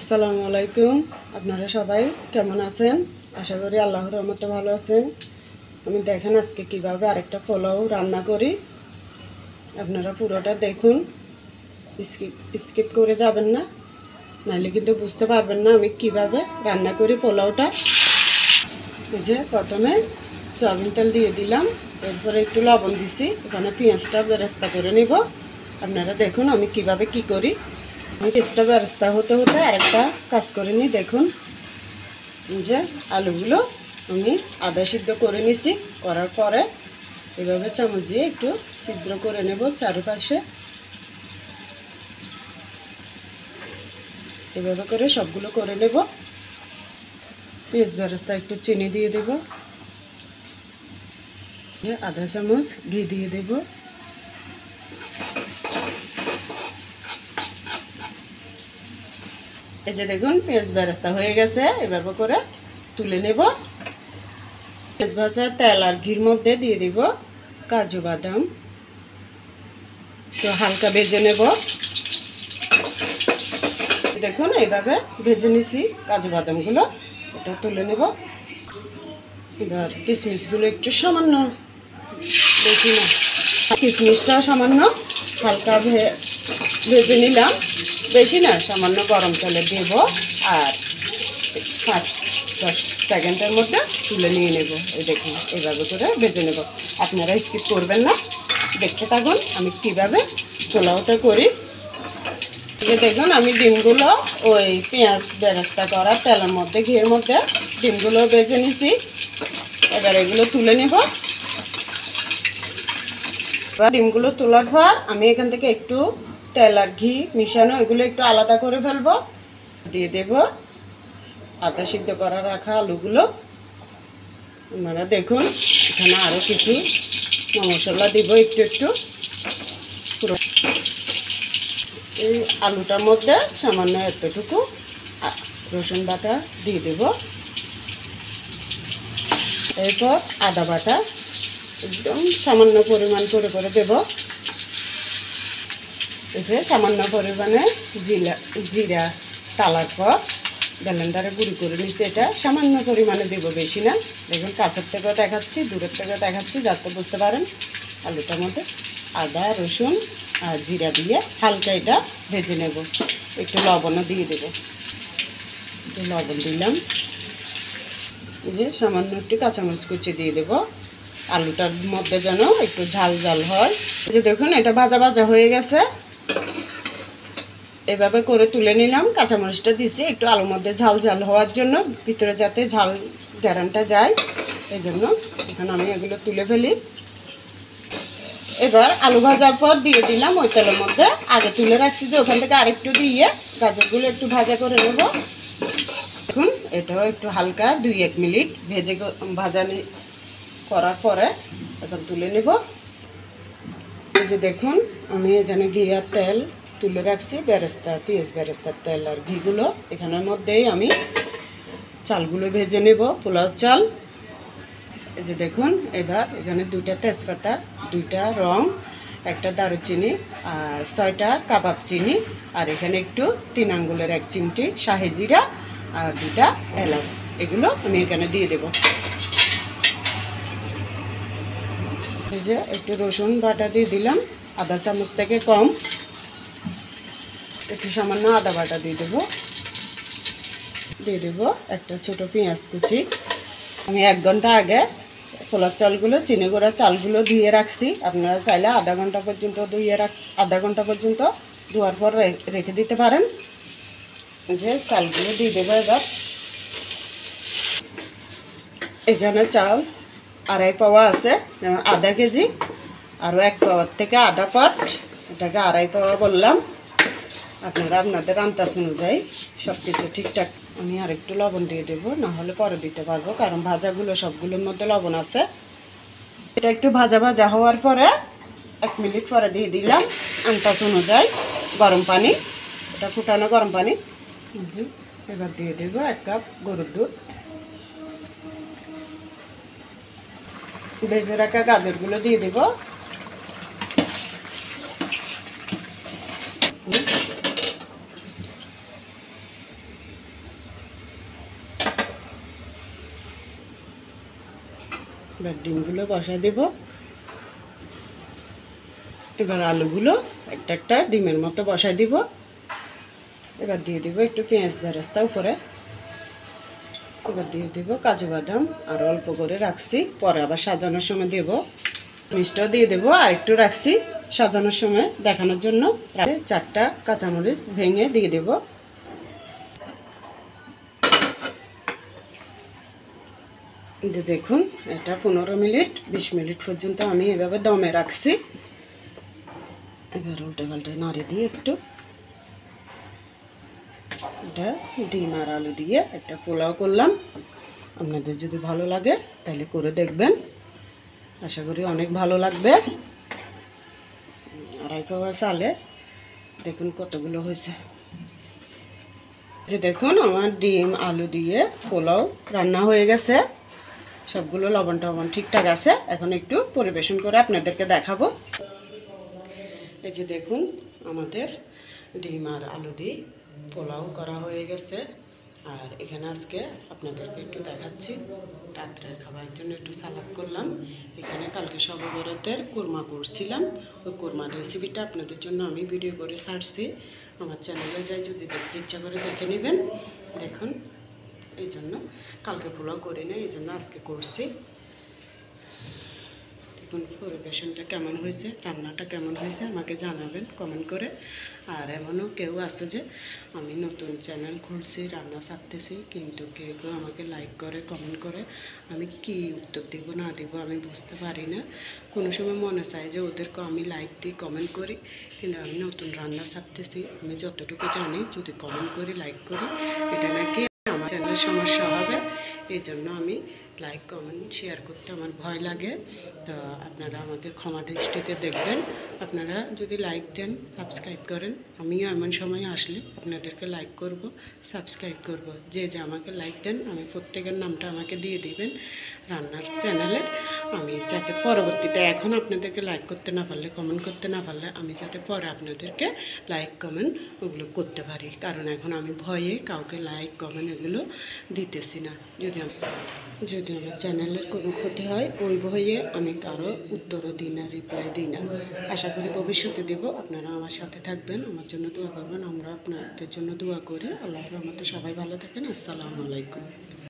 আসসালামু আলাইকুম। আপনারা সবাই কেমন আছেন? আশা করি আল্লাহর রহমতে ভালো আছেন। আমি দেখেন আজকে কিভাবে আরেকটা পোলাও রান্না করি। আপনারা পুরোটা দেখুন, স্কিপ করে যাবেন না, নাহলে কিন্তু বুঝতে পারবেন না আমি কিভাবে রান্না করি পোলাওটা। এই যে প্রথমে সয়াবিন তেল দিয়ে দিলাম, এরপরে একটু লবণ দিছি, ওখানে পেঁয়াজটা বেরেস্তা করে নেব। আপনারা দেখুন আমি কিভাবে কি করি। আমি পেঁয়াজটা বেরেস্তা হতে হতে আরেকটা কাজ করে নিই। দেখুন যে আলুগুলো আমি আধা সিদ্ধ করে নিছি, করার পরে এভাবে চামচ দিয়ে একটু ছিদ্র করে নেব চারপাশে। এভাবে করে সবগুলো করে নেব। পেঁয়াজ বেরেস্তা একটু চিনি দিয়ে দেব, আধা চামচ ঘি দিয়ে দেব, এই যে দেখুন পেঁয়াজ বেরেস্তা হয়ে গেছে। এভাবে করে তুলে নেব। পেঁয়াজ ভাজা তেল আর ঘির মধ্যে দিয়ে দিব কাজু বাদাম, তো হালকা ভেজে নেব। দেখুন এইভাবে ভেজে নিছি কাজু বাদামগুলো, এটা তুলে নেব। এবার কিশমিশগুলো একটু সামান্য, বেশি না, কিশমিশটা সামান্য হালকা ভেজে নিলাম, বেশি না, সামান্য গরম তেলে দেব আর 5-10 সেকেন্ডের মধ্যে তুলে নিয়ে নেব। এই দেখুন এইভাবে করে ভেজে নেব। আপনারা স্কিপ করবেন না, দেখতে থাকুন আমি কীভাবে পোলাওটা করি। দেখুন আমি ডিমগুলো ওই পেঁয়াজ বেরেস্তা করা তেলের মধ্যে, ঘিয়ের মধ্যে ডিমগুলো ভেজে নিছি। এবার এগুলো তুলে নেব। এবার ডিমগুলো তোলার পর আমি এখান থেকে একটু তেল আর ঘি মিশানো এগুলো একটু আলাদা করে ফেলবো। দিয়ে দেব আধা সিদ্ধ করা রাখা আলুগুলো। আপনারা দেখুন এখানে আরও কিছু মশলা দিব একটু একটু। পুরো এই আলুটার মধ্যে সামান্য এতটুকু রসুন বাটা দিয়ে দেব, এরপর আদা বাটা একদম সামান্য পরিমাণ করে দেব। এতে সামান্য পরিমাণে জিরা টালার পর ব্লেন্ডারে গুঁড়ি করে নিচ্ছি, এটা সামান্য পরিমাণে দেবো, বেশি না। দেখুন কাছের থেকেও দেখাচ্ছি, দূরের থেকেও দেখাচ্ছি, যাতে বুঝতে পারেন। আলুটার মধ্যে আদা রসুন আর জিরা দিয়ে হালকা এটা ভেজে নেব। একটু লবণও দিয়ে দেব, একটু লবণ দিলাম, এই যে সামান্য একটু কাঁচামরিচ কুচি দিয়ে দেব আলুটার মধ্যে যেন একটু ঝাল ঝাল হয়। এই যে দেখুন এটা ভাজা ভাজা হয়ে গেছে। এভাবে করে তুলে নিলাম। কাঁচামরিচটা দিছি একটু আলুর মধ্যে ঝাল ঝাল হওয়ার জন্য, ভিতরে যাতে ঝাল গ্যারানটা যায়, এই জন্য এখন আমি এগুলো তুলে ফেলি। এবার আলু ভাজার পর দিয়ে দিলাম ওই তেলের মধ্যে আগে তুলে রাখছি, যে ওখান থেকে আরেকটু দিয়ে গাজরগুলো একটু ভাজা করে নেব। দেখুন এটাও একটু হালকা 2-1 মিনিট ভাজা করার পরে এখন তুলে নেব। এই যে দেখুন আমি এখানে ঘি আর তেল তুলে রাখছি, বেরেস্তা পেঁয়াজ বেরেস্তার তেল আর ঘিগুলো এখানের মধ্যেই আমি চালগুলো ভেজে নেব, পোলাও চাল। এই যে দেখুন এবার এখানে 2টা তেজপাতা, 2টা লং, 1টা দারুচিনি আর 6টা কাবাব চিনি, আর এখানে একটু 3 আঙ্গুলের 1 চিমটি শাহি জিরা আর 2টা এলাচ, এগুলো আমি এখানে দিয়ে দেব। এই যে একটু রসুন বাটা দিয়ে দিলাম, আধা চামচ থেকে কম, একটু সামান্য আদা বাটা দিয়ে দেব। একটা ছোট পেঁয়াজ কুচি। আমি 1 ঘন্টা আগে পোলার চালগুলো, চিনি গুঁড়া চালগুলো ধুয়ে রাখছি। আপনারা চাইলে আধা ঘন্টা পর্যন্ত ধোয়ার পর রেখে দিতে পারেন। যে চালগুলো দিয়ে দেবো এবার। এখানে চাল 2.5 পাওয়া আছে, যেমন আধা কেজি, আরও 1 পাওয়ার থেকে আধা পাট, এটাকে 2.5 পাওয়া বললাম। আপনারা আপনাদের আন্দাজ অনুযায়ী সব কিছু ঠিকঠাক। আমি আরেকটু লবণ দিয়ে দেবো, নাহলে পরে দিতে পারবো, কারণ ভাজাগুলো সবগুলোর মধ্যে লবণ আছে। এটা একটু ভাজা ভাজা হওয়ার পরে 1 মিনিট পরে দিয়ে দিলাম আন্দাজ অনুযায়ী গরম পানি, এটা ফুটানো গরম পানি। এবার দিয়ে দেবো 1 কাপ গরুর দুধ। ভেজে রাখা গাজরগুলো দিয়ে দেবো। এবার ডিমগুলো বসায় দেব। এবার আলুগুলো একটা একটা ডিমের মতো বসায় দিব। এবার দিয়ে দিব একটু পেঁয়াজ বেরেস্তা উপরে। এবার দিয়ে দিব কাজু বাদাম আর অল্প করে রাখছি, পরে আবার সাজানোর সময় দেব। মিষ্টিও দিয়ে দেবো, আর একটু রাখছি সাজানোর সময় দেখানোর জন্য। 4টা কাঁচামরিচ ভেঙে দিয়ে দেব। যে দেখুন, এটা 15 মিনিট 20 মিনিট পর্যন্ত আমি এভাবে দমে রাখছি। এবার উল্টে পাল্টে নাড়ে দিয়ে একটু এটা ডিম আর আলু দিয়ে একটা পোলাও করলাম। আপনাদের যদি ভালো লাগে তাহলে করে দেখবেন, আশা করি অনেক ভালো লাগবে। 2.5 পাওয়া চালে দেখুন কতগুলো হয়েছে। যে দেখুন, আমার ডিম আলু দিয়ে পোলাও রান্না হয়ে গেছে। সবগুলো লবণ টবণ ঠিকঠাক আছে। এখন একটু পরিবেশন করে আপনাদেরকে দেখাবো। এই যে দেখুন, আমাদের ডিম আর আলু দিয়ে পোলাও করা হয়ে গেছে। আর এখানে আজকে আপনাদেরকে একটু দেখাচ্ছি, রাত্রের খাবারের জন্য একটু সালাদ করলাম। এখানে কালকে শবে বরাতের কোরমা করছিলাম, ওই কোরমার রেসিপিটা আপনাদের জন্য আমি ভিডিও করে ছাড়ছি। আমার চ্যানেলে যাই, যদি দেখতে ইচ্ছা করে দেখে নেবেন। দেখুন, এই জন্য কালকে পোলাও করি না, এই জন্য আজকে করছি। দেখুন পরিবেশনটা কেমন হয়েছে, রান্নাটা কেমন হয়েছে আমাকে জানাবেন কমেন্ট করে। আর এমনও কেউ আছে যে আমি নতুন চ্যানেল খুলছি, রান্না ছাড়তেছি, কিন্তু কেউ কেউ আমাকে লাইক করে কমেন্ট করে। আমি কি উত্তর দিব না দিব আমি বুঝতে পারি না। কোনো সময় মনে চায় যে ওদেরকে আমি লাইক দিই, কমেন্ট করি, কিন্তু আমি নতুন রান্না ছাড়তেছি। আমি যতটুকু জানি, যদি কমেন্ট করি লাইক করি, এটা নাকি আমার চ্যানেলের সমস্যা হবে। এই জন্য আমি লাইক কমেন্ট শেয়ার করতে আমার ভয় লাগে। তো আপনারা আমাকে ক্ষমা দৃষ্টিতে দেখবেন। আপনারা যদি লাইক দেন, সাবস্ক্রাইব করেন, আমিও এমন সময় আসলে আপনাদেরকে লাইক করব, সাবস্ক্রাইব করব। যে যে আমাকে লাইক দেন, আমি প্রত্যেকের নামটা আমাকে দিয়ে দিবেন রান্নার চ্যানেলের। আমি যাতে পরবর্তীতে, এখন আপনাদেরকে লাইক করতে না পারলে, কমেন্ট করতে না পারলে, আমি যাতে পরে আপনাদেরকে লাইক কমেন্ট ওগুলো করতে পারি। কারণ এখন আমি ভয়ে কাউকে লাইক কমেন্ট এগুলো দিতেছি না। যদি আমার চ্যানেলের কোনো ক্ষতি হয়, ওই ভয়ে আমি কারো উত্তরও দিই না, রিপ্লাই দিই না। আশা করি ভবিষ্যতে দেব। আপনারা আমার সাথে থাকবেন, আমার জন্য দোয়া করবেন। আমরা আপনাদের জন্য দোয়া করি। আল্লাহর রহমতে সবাই ভালো থাকেন। আসসালামু আলাইকুম।